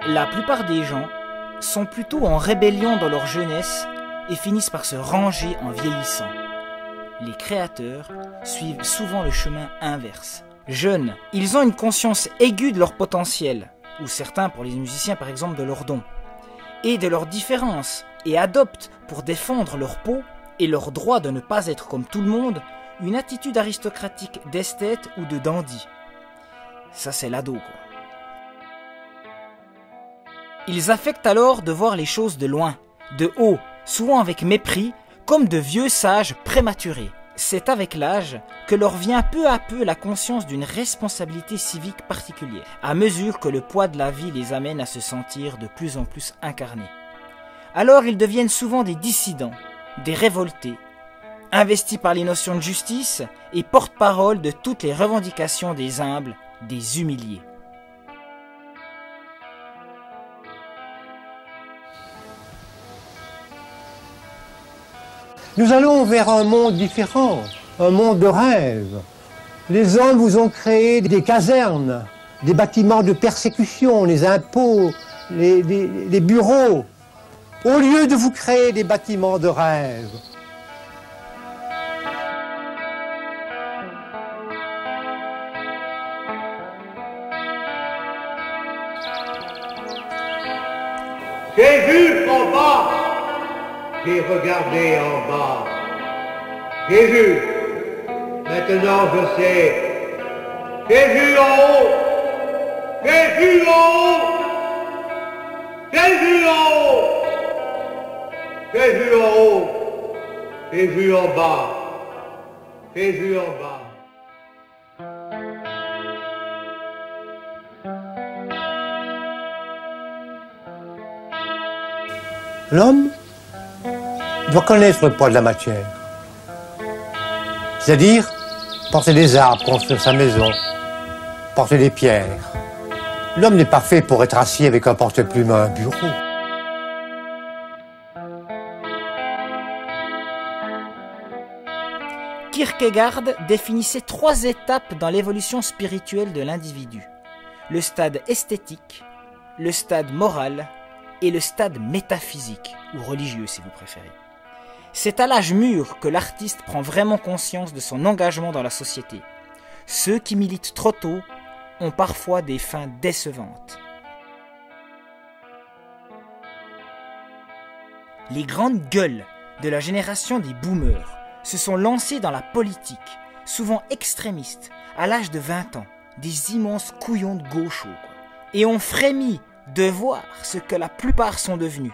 La plupart des gens sont plutôt en rébellion dans leur jeunesse et finissent par se ranger en vieillissant. Les créateurs suivent souvent le chemin inverse. Jeunes, ils ont une conscience aiguë de leur potentiel, ou certains pour les musiciens par exemple de leurs dons, et de leurs différences, et adoptent pour défendre leur peau et leur droit de ne pas être comme tout le monde, une attitude aristocratique d'esthète ou de dandy. Ça c'est l'ado quoi. Ils affectent alors de voir les choses de loin, de haut, souvent avec mépris, comme de vieux sages prématurés. C'est avec l'âge que leur vient peu à peu la conscience d'une responsabilité civique particulière, à mesure que le poids de la vie les amène à se sentir de plus en plus incarnés. Alors ils deviennent souvent des dissidents, des révoltés, investis par les notions de justice et porte-parole de toutes les revendications des humbles, des humiliés. Nous allons vers un monde différent, un monde de rêve. Les hommes vous ont créé des casernes, des bâtiments de persécution, les impôts, les bureaux, au lieu de vous créer des bâtiments de rêve. J'ai vu en bas. J'ai regardé en bas, j'ai vu, maintenant je sais, j'ai vu en haut, j'ai vu en haut, j'ai vu en haut, j'ai vu en haut, j'ai vu en bas, j'ai vu en bas. L'homme doit connaître le poids de la matière. C'est-à-dire porter des arbres, construire sa maison, porter des pierres. L'homme n'est pas fait pour être assis avec un porte-plume à un bureau. Kierkegaard définissait 3 étapes dans l'évolution spirituelle de l'individu. Le stade esthétique, le stade moral et le stade métaphysique, ou religieux si vous préférez. C'est à l'âge mûr que l'artiste prend vraiment conscience de son engagement dans la société. Ceux qui militent trop tôt ont parfois des fins décevantes. Les grandes gueules de la génération des boomers se sont lancés dans la politique, souvent extrémistes, à l'âge de 20 ans, des immenses couillons de gauchos, et ont frémi de voir ce que la plupart sont devenus.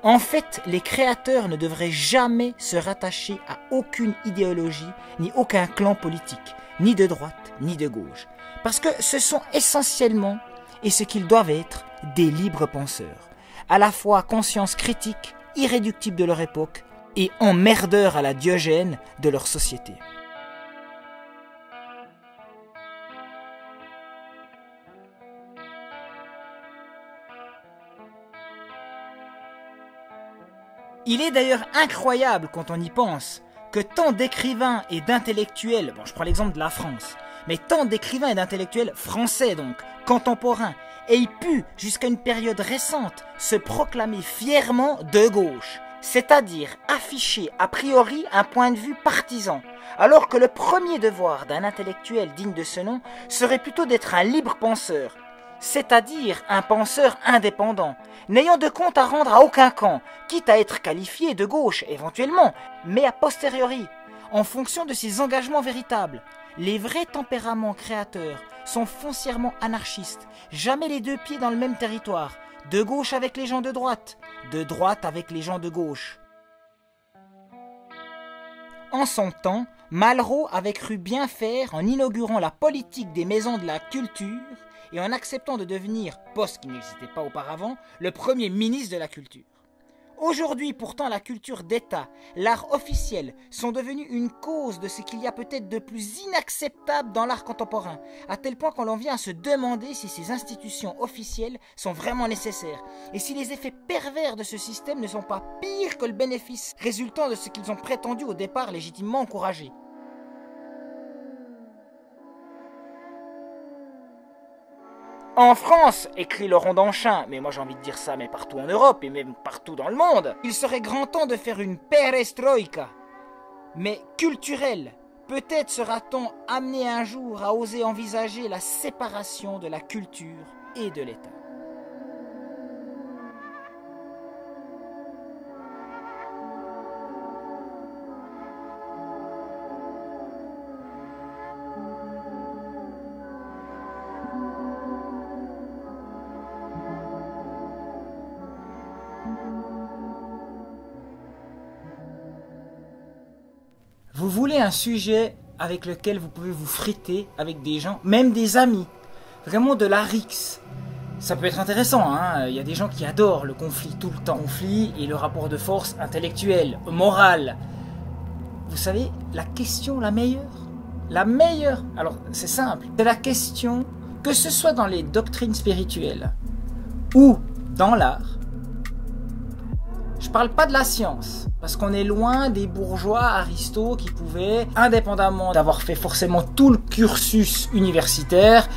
En fait, les créateurs ne devraient jamais se rattacher à aucune idéologie, ni aucun clan politique, ni de droite, ni de gauche, parce que ce sont essentiellement, et ce qu'ils doivent être, des libres penseurs, à la fois conscience critique, irréductible de leur époque, et emmerdeurs à la Diogène de leur société. Il est d'ailleurs incroyable quand on y pense que tant d'écrivains et d'intellectuels, bon je prends l'exemple de la France, mais tant d'écrivains et d'intellectuels français donc, contemporains, aient pu jusqu'à une période récente se proclamer fièrement de gauche, c'est-à-dire afficher a priori un point de vue partisan, alors que le premier devoir d'un intellectuel digne de ce nom serait plutôt d'être un libre penseur, c'est-à-dire un penseur indépendant, n'ayant de compte à rendre à aucun camp, quitte à être qualifié de gauche éventuellement, mais a posteriori, en fonction de ses engagements véritables. Les vrais tempéraments créateurs sont foncièrement anarchistes, jamais les deux pieds dans le même territoire, de gauche avec les gens de droite avec les gens de gauche. En son temps, Malraux avait cru bien faire en inaugurant la politique des maisons de la culture et en acceptant de devenir, poste qui n'existait pas auparavant, le premier ministre de la culture. Aujourd'hui, pourtant, la culture d'État, l'art officiel, sont devenus une cause de ce qu'il y a peut-être de plus inacceptable dans l'art contemporain, à tel point qu'on en vient à se demander si ces institutions officielles sont vraiment nécessaires, et si les effets pervers de ce système ne sont pas pires que le bénéfice résultant de ce qu'ils ont prétendu au départ légitimement encourager. En France, écrit Laurent Danchin, mais moi j'ai envie de dire ça, mais partout en Europe et même partout dans le monde, il serait grand temps de faire une perestroïka, mais culturelle. Peut-être sera-t-on amené un jour à oser envisager la séparation de la culture et de l'État. Vous voulez un sujet avec lequel vous pouvez vous friter avec des gens, même des amis, vraiment de la rixe. Ça peut être intéressant, hein. Il y a des gens qui adorent le conflit tout le temps. Le conflit et le rapport de force intellectuel, moral. Vous savez, la question la meilleure, alors c'est simple, c'est la question, que ce soit dans les doctrines spirituelles ou dans l'art. Je parle pas de la science, parce qu'on est loin des bourgeois aristos qui pouvaient, indépendamment d'avoir fait forcément tout le cursus universitaire,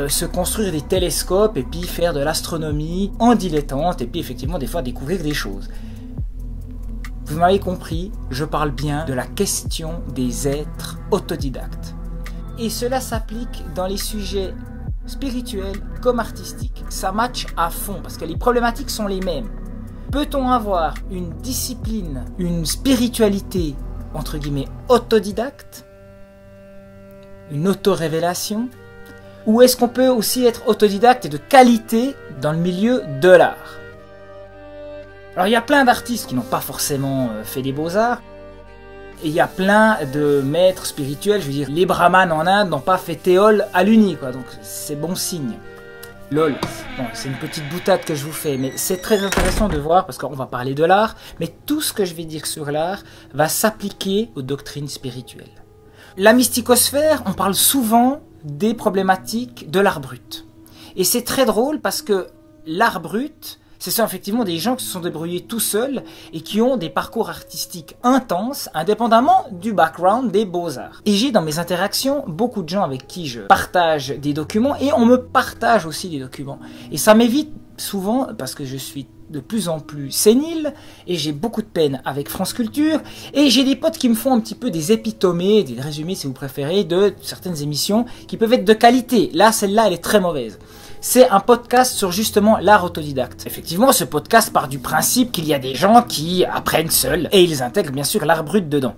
se construire des télescopes et puis faire de l'astronomie en dilettante et puis effectivement des fois découvrir des choses. Vous m'avez compris, je parle bien de la question des êtres autodidactes. Et cela s'applique dans les sujets spirituels comme artistiques. Ça match à fond parce que les problématiques sont les mêmes. Peut-on avoir une discipline, une spiritualité, entre guillemets, autodidacte, une auto-révélation, ou est-ce qu'on peut aussi être autodidacte et de qualité dans le milieu de l'art? Alors il y a plein d'artistes qui n'ont pas forcément fait des beaux-arts, et il y a plein de maîtres spirituels, je veux dire, les brahmanes en Inde n'ont pas fait théol à l'uni, quoi, donc c'est bon signe. Lol, bon, c'est une petite boutade que je vous fais, mais c'est très intéressant de voir, parce qu'on va parler de l'art, mais tout ce que je vais dire sur l'art va s'appliquer aux doctrines spirituelles. La mysticosphère, on parle souvent des problématiques de l'art brut. Et c'est très drôle parce que l'art brut, ce sont effectivement des gens qui se sont débrouillés tout seuls et qui ont des parcours artistiques intenses, indépendamment du background des beaux-arts. Et j'ai dans mes interactions beaucoup de gens avec qui je partage des documents et on me partage aussi des documents. Et ça m'évite souvent, parce que je suis de plus en plus sénile et j'ai beaucoup de peine avec France Culture et j'ai des potes qui me font un petit peu des épitomés, des résumés si vous préférez, de certaines émissions qui peuvent être de qualité. Là, celle-là, elle est très mauvaise. C'est un podcast sur justement l'art autodidacte. Effectivement, ce podcast part du principe qu'il y a des gens qui apprennent seuls et ils intègrent bien sûr l'art brut dedans.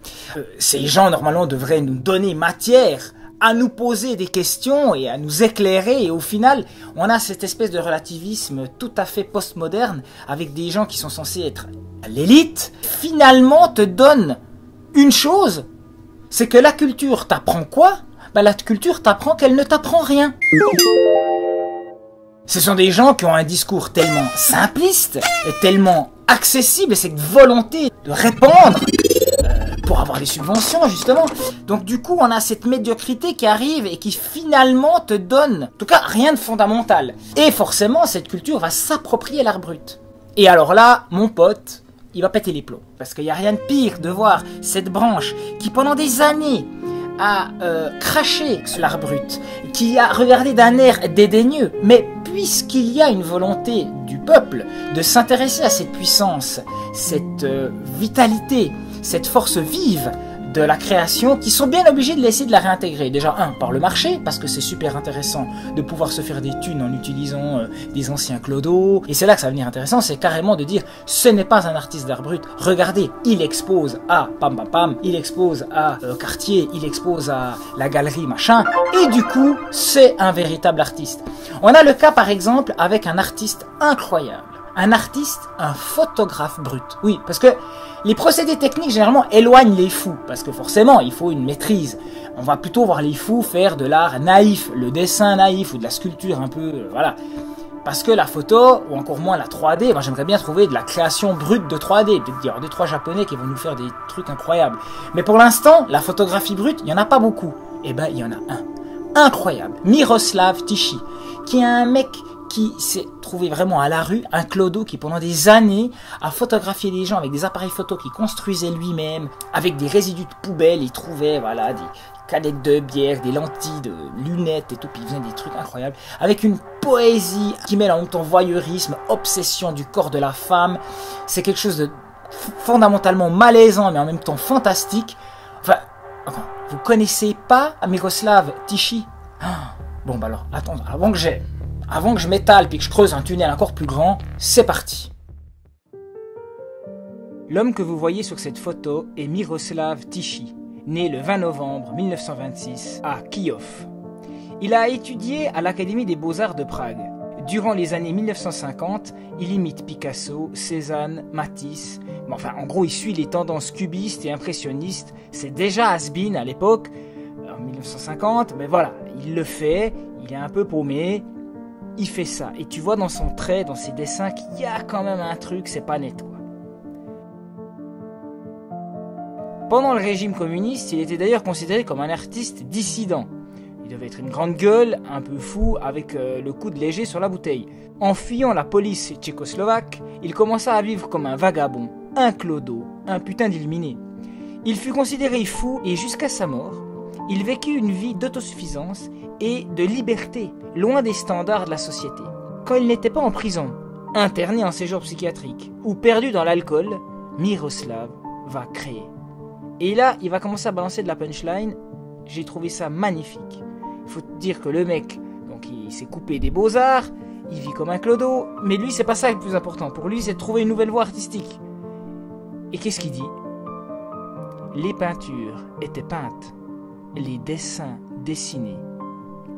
Ces gens, normalement, devraient nous donner matière à nous poser des questions et à nous éclairer. Et au final, on a cette espèce de relativisme tout à fait postmoderne avec des gens qui sont censés être à l'élite. Finalement, te donne une chose, c'est que la culture t'apprend quoi? La culture t'apprend qu'elle ne t'apprend rien. Ce sont des gens qui ont un discours tellement simpliste, tellement accessible, et cette volonté de répandre pour avoir des subventions justement. Donc du coup on a cette médiocrité qui arrive et qui finalement te donne, en tout cas rien de fondamental. Et forcément cette culture va s'approprier l'art brut. Et alors là, mon pote, il va péter les plombs. Parce qu'il n'y a rien de pire de voir cette branche qui pendant des années a craché sur l'art brut, qui a regardé d'un air dédaigneux, mais puisqu'il y a une volonté du peuple de s'intéresser à cette puissance, cette vitalité, cette force vive de la création, qui sont bien obligés de laisser de la réintégrer. Déjà, par le marché, parce que c'est super intéressant de pouvoir se faire des thunes en utilisant des anciens clodos. Et c'est là que ça va devenir intéressant, c'est carrément de dire, ce n'est pas un artiste d'art brut. Regardez, il expose à Pam Pam Pam, il expose à Cartier, il expose à la galerie machin. Et du coup, c'est un véritable artiste. On a le cas, par exemple, avec un artiste incroyable. Un artiste, un photographe brut. Oui, parce que les procédés techniques, généralement, éloignent les fous. Parce que forcément, il faut une maîtrise. On va plutôt voir les fous faire de l'art naïf, le dessin naïf ou de la sculpture un peu, voilà. Parce que la photo, ou encore moins la 3D, moi j'aimerais bien trouver de la création brute de 3D. Peut-être qu'il y aura 2-3 japonais qui vont nous faire des trucs incroyables. Mais pour l'instant, la photographie brute, il n'y en a pas beaucoup. Eh ben, il y en a un. Incroyable. Miroslav Tichy, qui est un mec qui s'est trouvé vraiment à la rue, un clodo qui pendant des années a photographié les gens avec des appareils photo qu'il construisait lui-même, avec des résidus de poubelle, il trouvait voilà, des canettes de bière, des lentilles de lunettes et tout, puis il faisait des trucs incroyables, avec une poésie qui mêle en même temps voyeurisme, obsession du corps de la femme, c'est quelque chose de fondamentalement malaisant mais en même temps fantastique. Enfin, vous connaissez pas Miroslav Tichy? Bon bah alors, attends, avant que je m'étale puis que je creuse un tunnel encore plus grand, c'est parti. L'homme que vous voyez sur cette photo est Miroslav Tichy, né le 20 novembre 1926 à Kijów. Il a étudié à l'Académie des Beaux-Arts de Prague. Durant les années 1950, il imite Picasso, Cézanne, Matisse. Bon, enfin, en gros, il suit les tendances cubistes et impressionnistes. C'est déjà has-been à l'époque, en 1950, mais voilà, il le fait, il est un peu paumé, il fait ça. Et tu vois dans son trait, dans ses dessins, qu'il y a quand même un truc, c'est pas net, quoi. Pendant le régime communiste, il était d'ailleurs considéré comme un artiste dissident. Il devait être une grande gueule, un peu fou, avec le coude léger sur la bouteille. En fuyant la police tchécoslovaque, il commença à vivre comme un vagabond, un clodo, un putain d'illuminé. Il fut considéré fou et jusqu'à sa mort, il vécut une vie d'autosuffisance et de liberté, loin des standards de la société. Quand il n'était pas en prison, interné en séjour psychiatrique ou perdu dans l'alcool, Miroslav va créer. Et là, il va commencer à balancer de la punchline. J'ai trouvé ça magnifique. Il faut dire que le mec, donc il s'est coupé des beaux-arts, il vit comme un clodo, mais lui, c'est pas ça le plus important. Pour lui, c'est de trouver une nouvelle voie artistique. Et qu'est-ce qu'il dit? Les peintures étaient peintes, les dessins dessinés.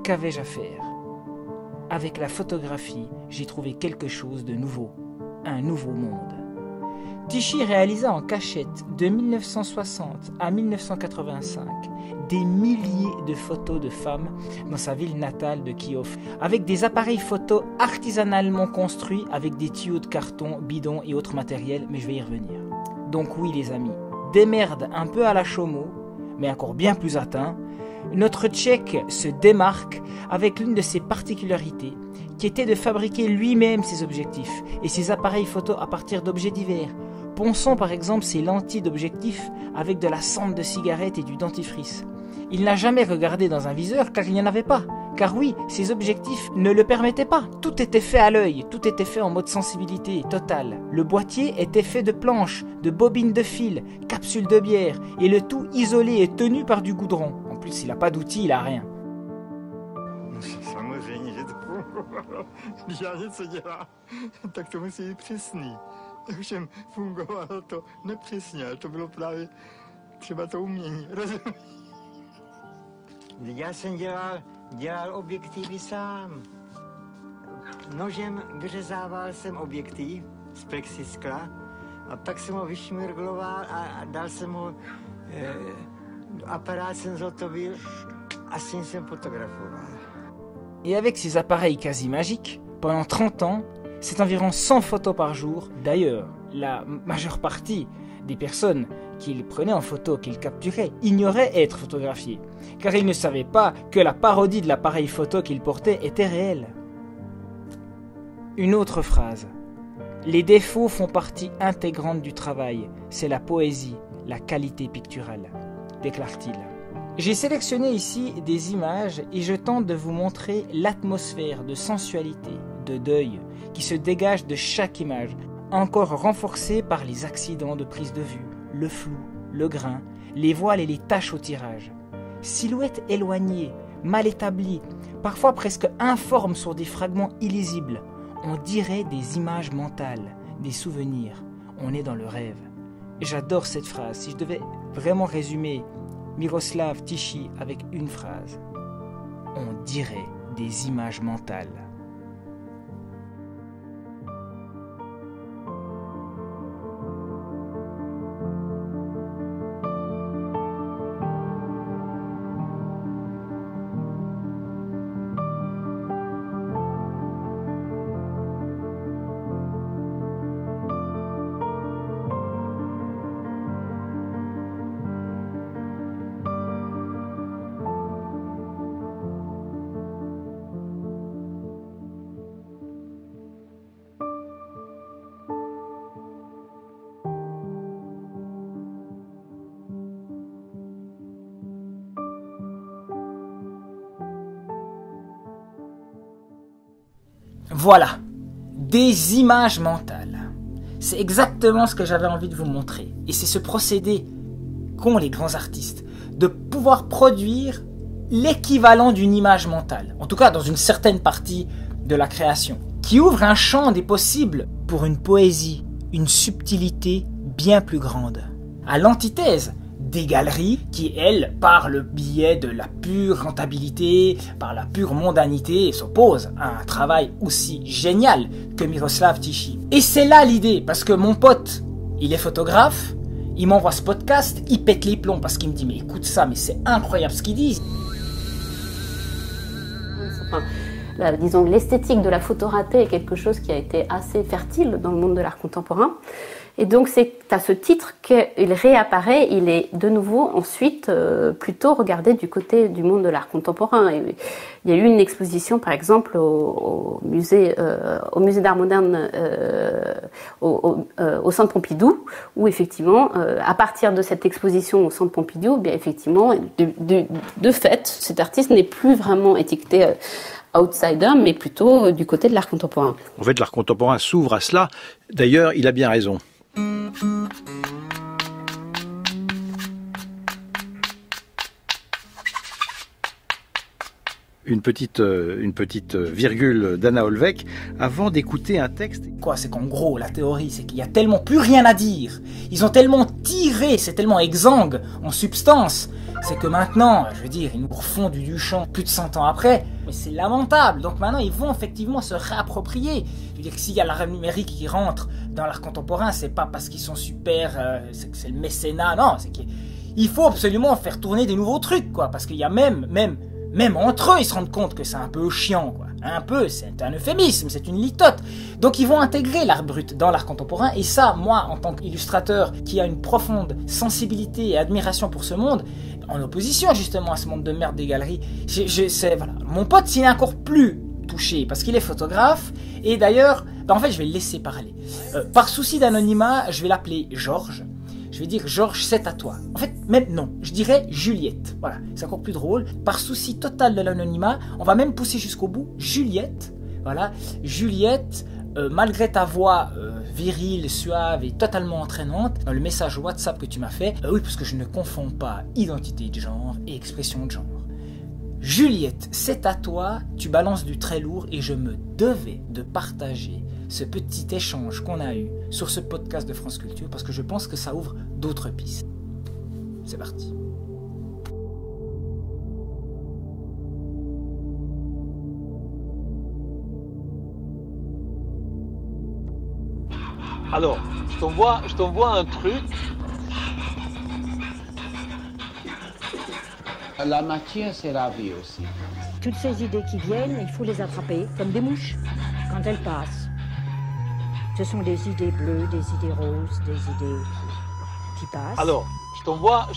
Qu'avais-je à faire? Avec la photographie, j'ai trouvé quelque chose de nouveau, un nouveau monde. Tichy réalisa en cachette de 1960 à 1985 des milliers de photos de femmes dans sa ville natale de Kijów, avec des appareils photo artisanalement construits avec des tuyaux de carton, bidons et autres matériels, mais je vais y revenir. Donc oui les amis, des merdes un peu à la Chomo, mais encore bien plus atteint, notre Tchèque se démarque avec l'une de ses particularités, qui était de fabriquer lui-même ses objectifs et ses appareils photo à partir d'objets divers. Ponçons par exemple ses lentilles d'objectif avec de la cendre de cigarette et du dentifrice. Il n'a jamais regardé dans un viseur car il n'y en avait pas. Car oui, ses objectifs ne le permettaient pas. Tout était fait à l'œil, tout était fait en mode sensibilité totale. Le boîtier était fait de planches, de bobines de fil, capsules de bière, et le tout isolé et tenu par du goudron. En plus, il n'a pas d'outils, il n'a rien. Samozřejmě, že to když já něco dělám, tak to musí být přesný. Ovšem fungovalo to nepřesně, ale to bylo právě třeba to umění. Já jsem dělal objektivy sám. Nožem vyřezával jsem objektiv z plexiskla a pak jsem ho vyšmirgloval a dal jsem ho, aparát jsem zhotovil a s tím jsem fotografoval. Et avec ces appareils quasi magiques, pendant 30 ans, c'est environ 100 photos par jour. D'ailleurs, la majeure partie des personnes qu'il prenait en photo, qu'il capturait, ignoraient être photographiées, car ils ne savaient pas que la parodie de l'appareil photo qu'il portait était réelle. Une autre phrase. Les défauts font partie intégrante du travail. C'est la poésie, la qualité picturale, déclare-t-il. J'ai sélectionné ici des images et je tente de vous montrer l'atmosphère de sensualité, de deuil, qui se dégage de chaque image, encore renforcée par les accidents de prise de vue, le flou, le grain, les voiles et les taches au tirage. Silhouettes éloignées, mal établies, parfois presque informes sur des fragments illisibles. On dirait des images mentales, des souvenirs. On est dans le rêve. J'adore cette phrase. Si je devais vraiment résumer Miroslav Tichy avec une phrase, on dirait des images mentales. Voilà, des images mentales. C'est exactement ce que j'avais envie de vous montrer. Et c'est ce procédé qu'ont les grands artistes, de pouvoir produire l'équivalent d'une image mentale, en tout cas dans une certaine partie de la création, qui ouvre un champ des possibles pour une poésie, une subtilité bien plus grande. À l'antithèse des galeries qui, elles, par le biais de la pure rentabilité, par la pure mondanité, s'opposent à un travail aussi génial que Miroslav Tichy. Et c'est là l'idée, parce que mon pote, il est photographe, il m'envoie ce podcast, il pète les plombs parce qu'il me dit « mais écoute ça, mais c'est incroyable ce qu'ils disent ». Disons, l'esthétique de la photoraté est quelque chose qui a été assez fertile dans le monde de l'art contemporain. Et donc, c'est à ce titre qu'il réapparaît, il est de nouveau ensuite plutôt regardé du côté du monde de l'art contemporain. Et il y a eu une exposition, par exemple, au musée d'art moderne au Centre Pompidou, où effectivement, à partir de cette exposition au Centre Pompidou, bien effectivement, de fait, cet artiste n'est plus vraiment étiqueté outsider, mais plutôt du côté de l'art contemporain. En fait, l'art contemporain s'ouvre à cela. D'ailleurs, il a bien raison. Une petite virgule d'Anna Olvec avant d'écouter un texte. Quoi, c'est qu'en gros, la théorie, c'est qu'il y a tellement plus rien à dire. Ils ont tellement tiré, c'est tellement exsangue en substance. C'est que maintenant, je veux dire, ils nous refont du Duchamp plus de 100 ans après. Mais c'est lamentable. Donc maintenant, ils vont effectivement se réapproprier. Je veux dire que s'il y a l'art numérique qui rentre dans l'art contemporain, c'est pas parce qu'ils sont super, c'est le mécénat. Non, c'est qu'il faut absolument faire tourner des nouveaux trucs, quoi. Parce qu'il y a même entre eux, ils se rendent compte que c'est un peu chiant, quoi. Un peu, c'est un euphémisme, c'est une litote. Donc ils vont intégrer l'art brut dans l'art contemporain. Et ça, moi, en tant qu'illustrateur qui a une profonde sensibilité et admiration pour ce monde, en opposition justement à ce monde de merde des galeries, voilà. Mon pote, il est encore plus touché parce qu'il est photographe. Et d'ailleurs, en fait, je vais le laisser parler. Par souci d'anonymat, je vais l'appeler Georges. Je vais dire Georges, c'est à toi. En fait, même non, je dirais Juliette. Voilà, c'est encore plus drôle. Par souci total de l'anonymat, on va même pousser jusqu'au bout. Juliette, voilà, Juliette, malgré ta voix virile, suave et totalement entraînante, dans le message WhatsApp que tu m'as fait, oui, parce que je ne confonds pas identité de genre et expression de genre. Juliette, c'est à toi, tu balances du très lourd et je me devais de partager ce petit échange qu'on a eu sur ce podcast de France Culture parce que je pense que ça ouvre d'autres pistes. C'est parti. Alors, je t'envoie un truc. La matière, c'est la vie aussi. Toutes ces idées qui viennent, il faut les attraper comme des mouches quand elles passent. Ce sont des idées bleues, des idées roses, des idées qui passent. Alors, je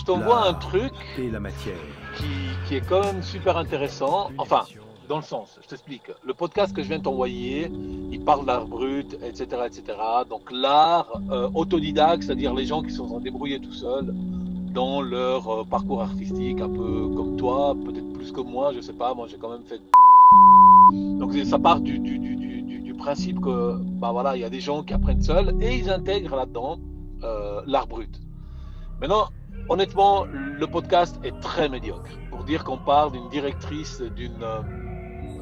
t'envoie un truc et la matière qui est quand même super intéressant. Enfin, dans le sens, je t'explique. Le podcast que je viens de t'envoyer, il parle d'art brut, etc., etc. Donc l'art autodidacte, c'est-à-dire les gens qui sont en débrouillés tout seuls dans leur parcours artistique, un peu comme toi, peut-être plus que moi, je sais pas. Moi, j'ai quand même fait. Donc ça part du principe que bah voilà, il y a des gens qui apprennent seuls et ils intègrent là-dedans l'art brut. Maintenant, honnêtement, le podcast est très médiocre. Pour dire qu'on parle d'une directrice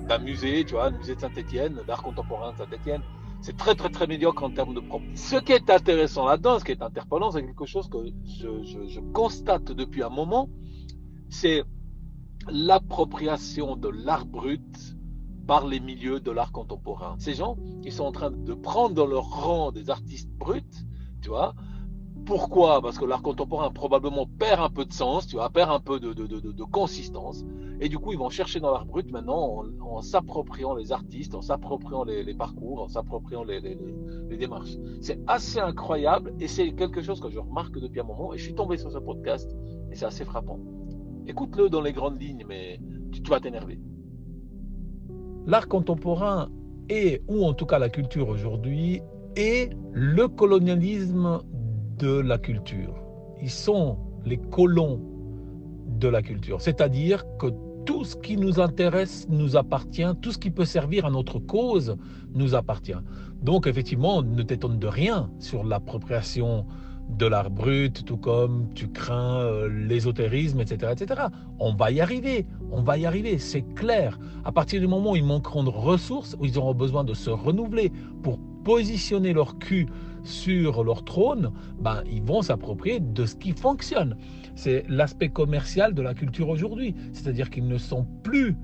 d'un musée, tu vois, le musée de Saint-Étienne, d'art contemporain de Saint-Étienne, c'est très très très médiocre en termes de propos. Ce qui est intéressant là-dedans, ce qui est interpellant, c'est quelque chose que je constate depuis un moment, c'est l'appropriation de l'art brut par les milieux de l'art contemporain. Ces gens, ils sont en train de prendre dans leur rang des artistes bruts, tu vois. Pourquoi ? Parce que l'art contemporain probablement perd un peu de sens, tu vois, perd un peu de consistance. Et du coup, ils vont chercher dans l'art brut maintenant en s'appropriant les artistes, en s'appropriant les parcours, en s'appropriant les démarches. C'est assez incroyable et c'est quelque chose que je remarque depuis un moment. Et je suis tombé sur ce podcast et c'est assez frappant. Écoute-le dans les grandes lignes, mais tu vas t'énerver. L'art contemporain est, ou en tout cas la culture aujourd'hui, est le colonialisme de la culture. Ils sont les colons de la culture. C'est-à-dire que tout ce qui nous intéresse nous appartient, tout ce qui peut servir à notre cause nous appartient. Donc effectivement, ne t'étonne de rien sur l'appropriation de l'art brut, tout comme tu crains l'ésotérisme, etc., etc. On va y arriver, c'est clair. À partir du moment où ils manqueront de ressources, où ils auront besoin de se renouveler pour positionner leur cul sur leur trône, ben, ils vont s'approprier de ce qui fonctionne. C'est l'aspect commercial de la culture aujourd'hui. C'est-à-dire qu'ils ne sont plus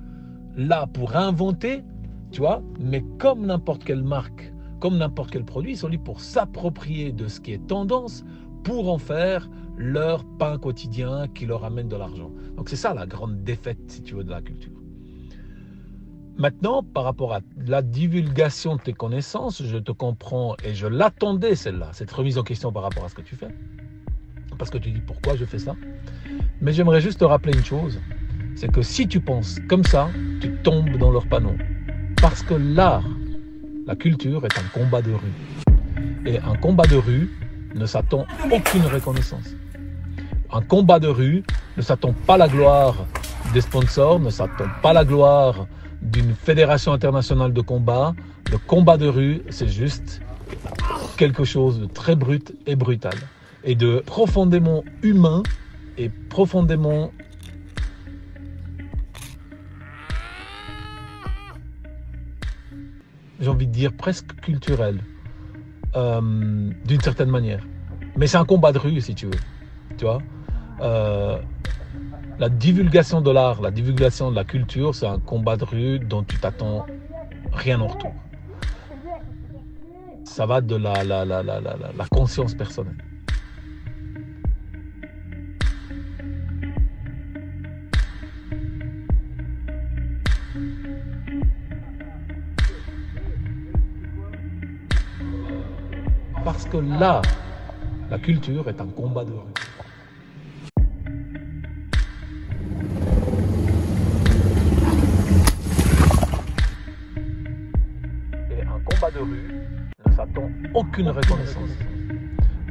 là pour inventer, tu vois, mais comme n'importe quelle marque, comme n'importe quel produit, ils sont là pour s'approprier de ce qui est tendance pour en faire leur pain quotidien qui leur amène de l'argent. Donc c'est ça la grande défaite, si tu veux, de la culture. Maintenant, par rapport à la divulgation de tes connaissances, je te comprends et je l'attendais celle-là, cette remise en question par rapport à ce que tu fais. Parce que tu dis pourquoi je fais ça. Mais j'aimerais juste te rappeler une chose, c'est que si tu penses comme ça, tu tombes dans leur panneau. Parce que l'art, la culture est un combat de rue. Et un combat de rue ne s'attend aucune reconnaissance. Un combat de rue ne s'attend pas la gloire des sponsors, ne s'attend pas la gloire d'une fédération internationale de combat. Le combat de rue, c'est juste quelque chose de très brut et brutal. Et de profondément humain et profondément j'ai envie de dire presque culturel, d'une certaine manière. Mais c'est un combat de rue, si tu veux. Tu vois, la divulgation de l'art, la divulgation de la culture, c'est un combat de rue dont tu t'attends rien en retour. Ça va de la conscience personnelle. Parce que l'art, la culture est un combat de rue. Et un combat de rue ne s'attend aucune reconnaissance.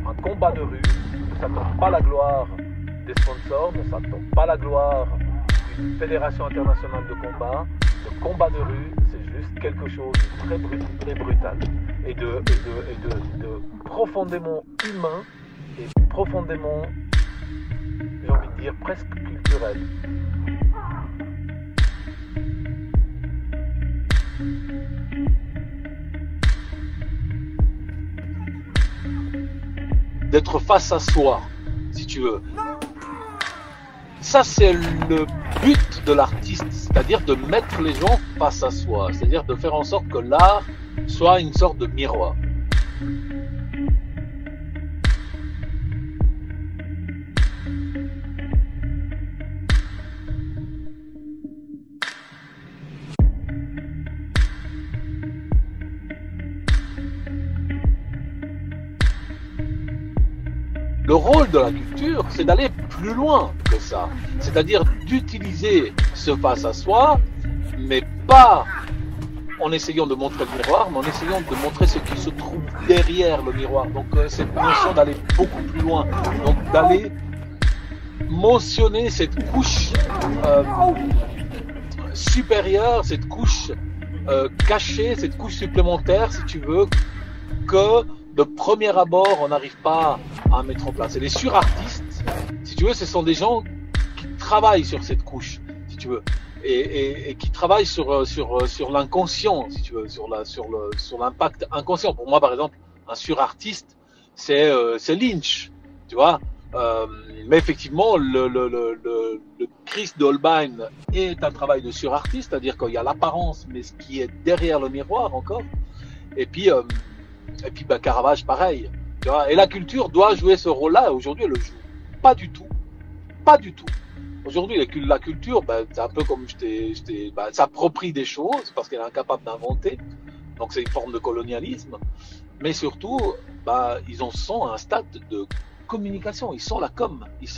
Un combat de rue ne s'attend pas la gloire des sponsors, ne s'attend pas la gloire d'une fédération internationale de combat. Le combat de rue, c'est juste quelque chose de très brut et brutal. Et de profondément humain et profondément, j'ai envie de dire, presque culturel. D'être face à soi, si tu veux. Ça, c'est le but de l'artiste, c'est-à-dire de mettre les gens face à soi, c'est-à-dire de faire en sorte que l'art soit une sorte de miroir. Le rôle de la culture, c'est d'aller plus loin que ça, c'est-à-dire d'utiliser ce face à soi, mais pas en essayant de montrer le miroir, mais en essayant de montrer ce qui se trouve derrière le miroir. Donc cette notion d'aller beaucoup plus loin, donc d'aller mentionner cette couche supérieure, cette couche cachée, cette couche supplémentaire, si tu veux, que de premier abord on n'arrive pas à mettre en place. Et les surartistes, si tu veux, ce sont des gens qui travaillent sur cette couche, si tu veux. Et qui travaillent sur l'inconscient, si tu veux, sur l'impact inconscient. Pour moi, par exemple, un surartiste, c'est Lynch, tu vois. Mais effectivement, le Chris d'Holbein est un travail de surartiste, c'est-à-dire qu'il y a l'apparence, mais ce qui est derrière le miroir encore. Et puis Caravage, pareil. Tu vois. Et la culture doit jouer ce rôle-là. Aujourd'hui, elle le joue pas du tout, pas du tout. Aujourd'hui, la culture, c'est un peu comme s'approprie des choses parce qu'elle est incapable d'inventer. Donc, c'est une forme de colonialisme. Mais surtout, ils en sont à un stade de communication. Ils sont la com. Ils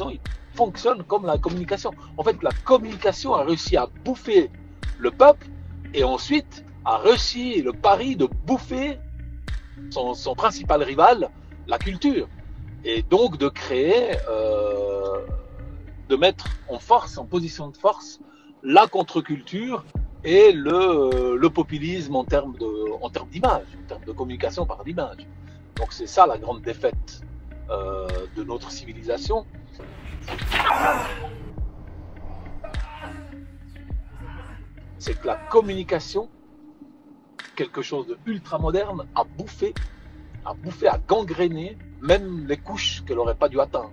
fonctionnent comme la communication. En fait, la communication a réussi à bouffer le peuple et ensuite a réussi le pari de bouffer son principal rival, la culture. Et donc de créer... de mettre en force, en position de force, la contre-culture et le populisme en termes d'image, en termes de communication par l'image. Donc c'est ça la grande défaite de notre civilisation. C'est que la communication, quelque chose de ultra moderne, a bouffé, a gangréné même les couches qu'elle n'aurait pas dû atteindre.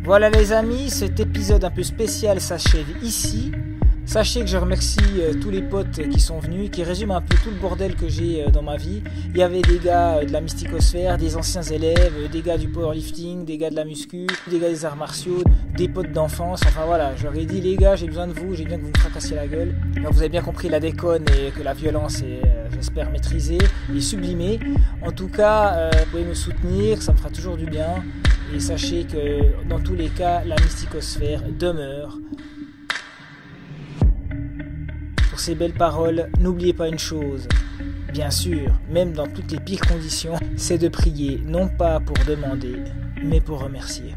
Voilà les amis, cet épisode un peu spécial s'achève ici. Sachez que je remercie tous les potes qui sont venus, qui résument un peu tout le bordel que j'ai dans ma vie. Il y avait des gars de la mysticosphère, des anciens élèves, des gars du powerlifting, des gars de la muscu, des gars des arts martiaux, des potes d'enfance. Enfin voilà, je leur ai dit les gars, j'ai besoin de vous, j'ai besoin que vous me fracassiez la gueule. Alors vous avez bien compris la déconne et que la violence est, j'espère, maîtrisée et sublimée. En tout cas, vous pouvez me soutenir, ça me fera toujours du bien. Et sachez que dans tous les cas, la mysticosphère demeure. Pour ces belles paroles, n'oubliez pas une chose, bien sûr, même dans toutes les pires conditions, c'est de prier, non pas pour demander, mais pour remercier.